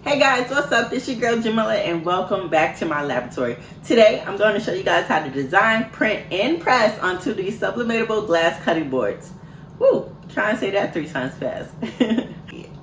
Hey guys, what's up? This is your girl Jamila and welcome back to my laboratory. Today I'm going to show you guys how to design, print, and press onto these sublimatable glass cutting boards. Woo! Try and say that 3 times fast.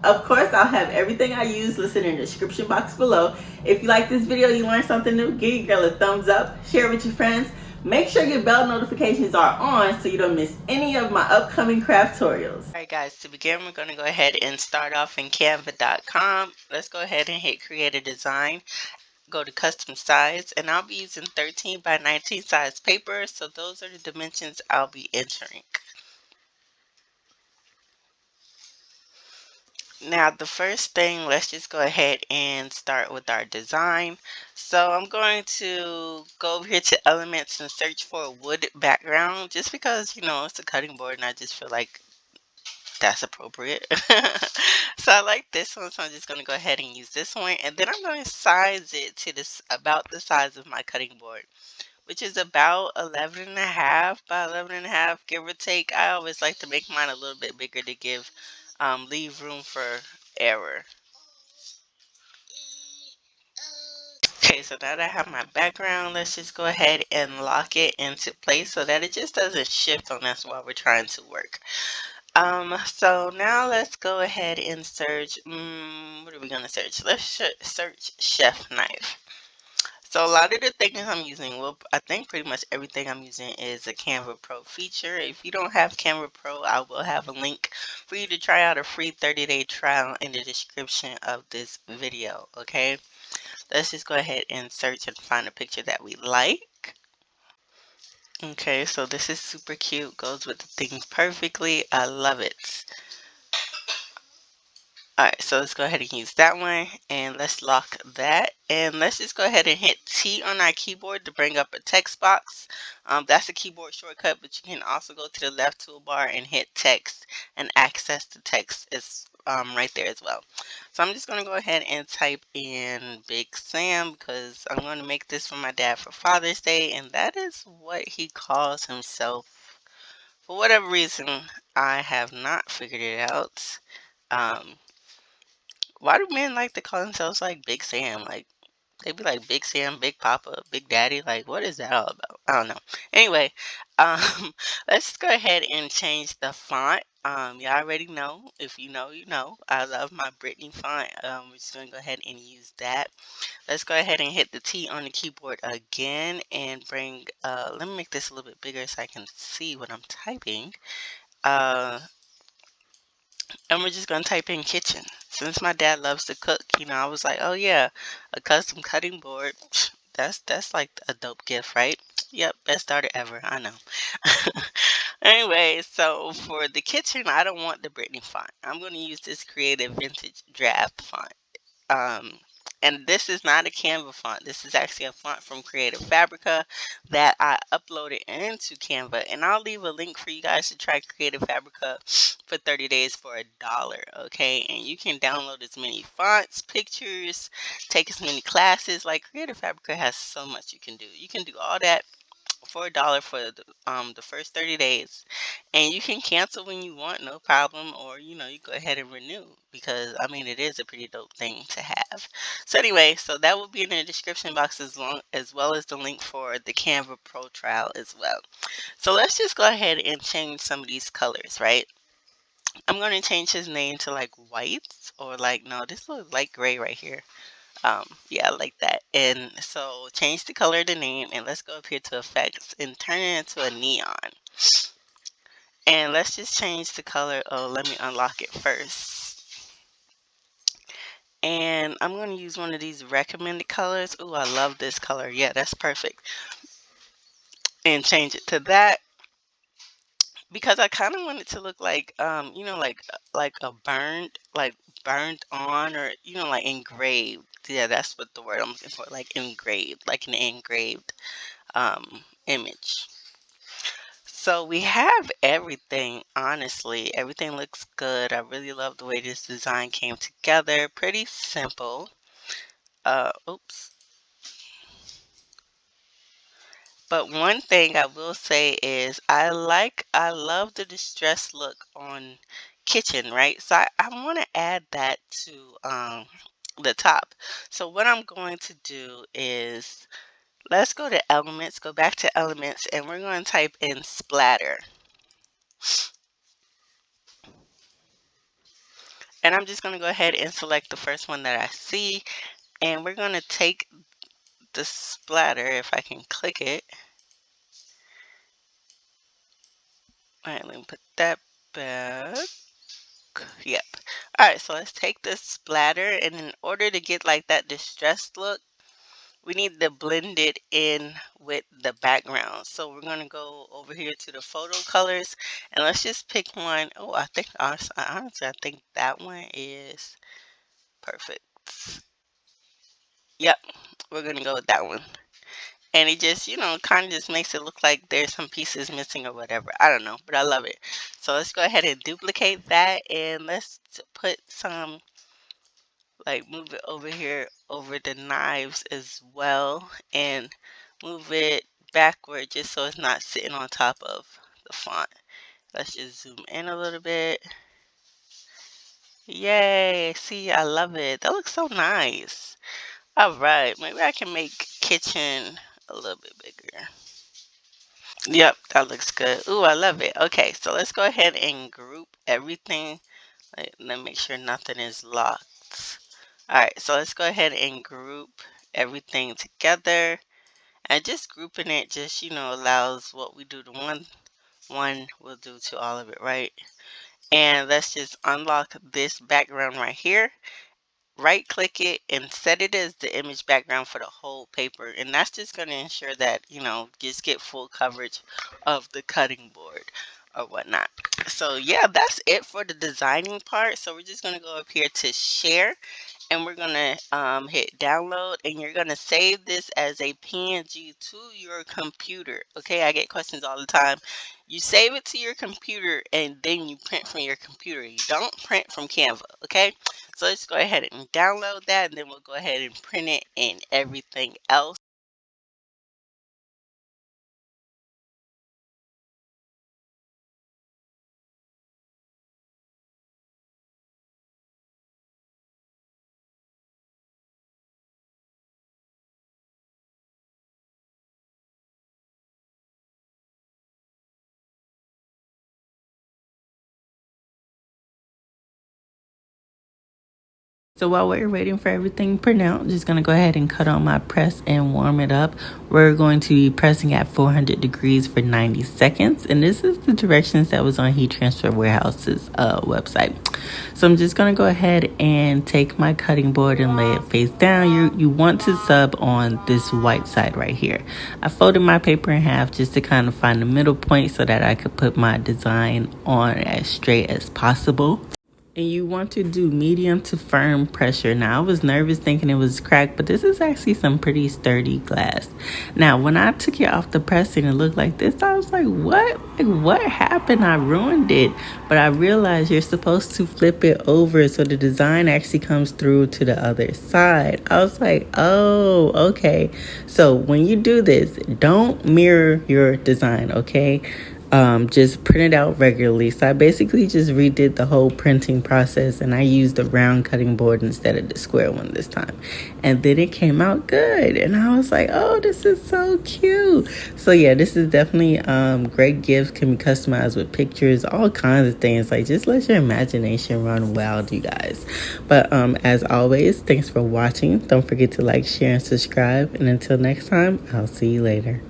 Of course, I'll have everything I use listed in the description box below. If you like this video, you learned something new, give your girl a thumbs up, share it with your friends. Make sure your bell notifications are on so you don't miss any of my upcoming craft tutorials. Alright guys, to begin we're going to go ahead and start off in canva.com. Let's go ahead and hit create a design. Go to custom size, and I'll be using 13 by 19 size paper, so those are the dimensions I'll be entering. Now the first thing, let's just go ahead and start with our design. So I'm going to go over here to elements and search for a wood background, just because it's a cutting board and I just feel like that's appropriate. So I like this one, so I'm just going to go ahead and use this one, and then I'm going to size it to this about the size of my cutting board, which is about 11.5 by 11.5, give or take. I always like to make mine a little bit bigger to leave room for error. Okay, so now that I have my background, let's just go ahead and lock it into place so that it just doesn't shift on us while we're trying to work. So now let's go ahead and search, what are we going to search? Let's search chef knife. So a lot of the things I'm using, well, I think pretty much everything I'm using is a Canva Pro feature. If you don't have Canva Pro, I will have a link for you to try out a free 30-day trial in the description of this video, okay? Let's just go ahead and search and find a picture that we like. Okay, so this is super cute, goes with the theme perfectly. I love it. Alright, so let's go ahead and use that one, and let's lock that, and let's just go ahead and hit T on our keyboard to bring up a text box. That's a keyboard shortcut, but you can also go to the left toolbar and hit text, and access the text is right there as well. So I'm just going to go ahead and type in Big Sam, because I'm going to make this for my dad for Father's Day, and that is what he calls himself. For whatever reason, I have not figured it out. Why do men like to call themselves like Big Sam? Like they be like Big Sam, Big Papa, Big Daddy. Like what is that all about? I don't know. Anyway, let's go ahead and change the font. You already know. If you know, you know. I love my Brittany font. We're just gonna go ahead and use that. Let's go ahead and hit the T on the keyboard again and bring. Let me make this a little bit bigger so I can see what I'm typing. Uh, and we're just gonna type in kitchen. Since my dad loves to cook, I was like, oh yeah, a custom cutting board. That's like a dope gift, right? Yep, best starter ever. I know. Anyway, so for the kitchen, I don't want the Brittany font. I'm gonna use this creative vintage draft font. Um, and this is not a Canva font. This is actually a font from Creative Fabrica that I uploaded into Canva. And I'll leave a link for you guys to try Creative Fabrica for 30 days for $1. Okay, and you can download as many fonts, pictures, take as many classes. Like Creative Fabrica has so much you can do. You can do all that for $1 for the first 30 days, and you can cancel when you want, no problem, or you go ahead and renew, because I mean it is a pretty dope thing to have. So anyway, so that will be in the description box as well as the link for the Canva Pro trial as well. So let's just go ahead and change some of these colors, right? I'm going to change his name to like white, or like, no, this looks like gray right here. Yeah, I like that. And so change the color of the name, and let's go up here to effects and turn it into a neon. And let's just change the color. Oh, let me unlock it first. And I'm going to use one of these recommended colors. Oh, I love this color. Yeah, that's perfect. And change it to that, because I kind of want it to look like like a burned on, or like engraved. Yeah, that's what the word I'm looking for, like engraved, like an engraved image. So we have everything. Honestly, everything looks good. I really love the way this design came together. Pretty simple. Oops. But one thing I will say is I love the distressed look on kitchen, right? So I want to add that to the top. So what I'm going to do is, let's go to elements, go back to elements, and we're going to type in splatter. And I'm just going to go ahead and select the first one that I see. And we're going to take the splatter, if I can click it. All right, let me put that back. Yep. All right, so let's take this splatter, and in order to get like that distressed look, we need to blend it in with the background. So we're going to go over here to the photo colors, and let's just pick one. Oh, I think honestly, I think that one is perfect. Yep, we're going to go with that one. And it just, kind of just makes it look like there's some pieces missing or whatever. I don't know, but I love it. So let's go ahead and duplicate that, and let's put some, like, move it over here over the knives as well, and move it backward just so it's not sitting on top of the font. Let's just zoom in a little bit. Yay! See, I love it. That looks so nice. All right, maybe I can make kitchen a little bit bigger. Yep, that looks good. Ooh, I love it. Okay, so let's go ahead and group everything. Let me make sure nothing is locked. All right, so let's go ahead and group everything together. And just grouping it just, allows what we do to one will do to all of it, right? And let's just unlock this background right here. Right click it and set it as the image background for the whole paper, and that's just going to ensure that just get full coverage of the cutting board or whatnot. So yeah, that's it for the designing part. So we're just going to go up here to share, and we're going to hit download, and you're going to save this as a PNG to your computer. Okay, I get questions all the time. You save it to your computer, and then you print from your computer. You don't print from Canva. Okay, so let's go ahead and download that, and then we'll go ahead and print it and everything else. So while we're waiting for everything to print out, I'm just going to go ahead and cut on my press and warm it up. We're going to be pressing at 400 degrees for 90 seconds. And this is the directions that was on Heat Transfer Warehouse's website. So I'm just going to go ahead and take my cutting board and lay it face down. You want to sub on this white side right here. I folded my paper in half just to kind of find the middle point so that I could put my design on as straight as possible. And you want to do medium to firm pressure. Now, I was nervous thinking it was cracked, but this is actually some pretty sturdy glass. Now, when I took it off the pressing, it looked like this. I was like, what? Like, what happened? I ruined it. But I realized you're supposed to flip it over so the design actually comes through to the other side. I was like, oh, okay. So when you do this, don't mirror your design, okay? Just print it out regularly. So I basically just redid the whole printing process, and I used the round cutting board instead of the square one this time. And then it came out good, and I was like, oh, this is so cute. So yeah, this is definitely great gift, can be customized with pictures, all kinds of things. Like, just let your imagination run wild, you guys. But as always, thanks for watching. Don't forget to like, share, and subscribe. And until next time, I'll see you later.